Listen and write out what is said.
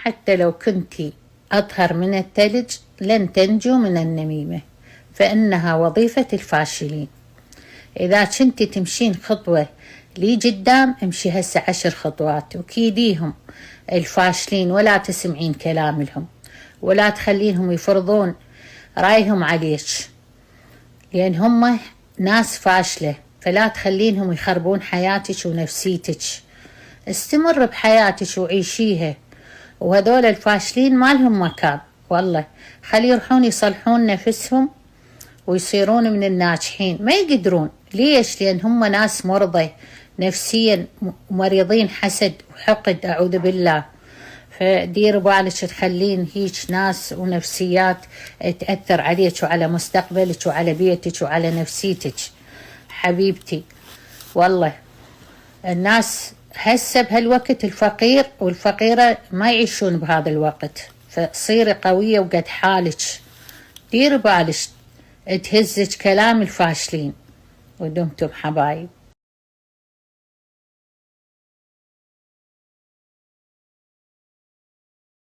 حتى لو كنتي أطهر من الثلج لن تنجو من النميمة، فإنها وظيفة الفاشلين. إذا كنتي تمشين خطوة لي قدام، امشي هسه 10 خطوات وكيديهم الفاشلين، ولا تسمعين كلام لهم ولا تخلينهم يفرضون رأيهم عليك، لأن هم ناس فاشلة، فلا تخلينهم يخربون حياتك ونفسيتك. استمر بحياتك وعيشيها، وهذول الفاشلين ما لهم مكان والله. خلي يروحون يصلحون نفسهم ويصيرون من الناجحين. ما يقدرون. ليش؟ لأن هم ناس مرضى نفسيا، مريضين حسد وحقد، أعوذ بالله. فدير بالك تخلين هيك ناس ونفسيات تأثر عليك وعلى مستقبلك وعلى بيتك وعلى نفسيتك حبيبتي. والله الناس هسه بهالوقت الفقير والفقيرة ما يعيشون بهذا الوقت، فصيري قوية وقد حالك. دير بالك تهزك كلام الفاشلين. ودمتم حبايب.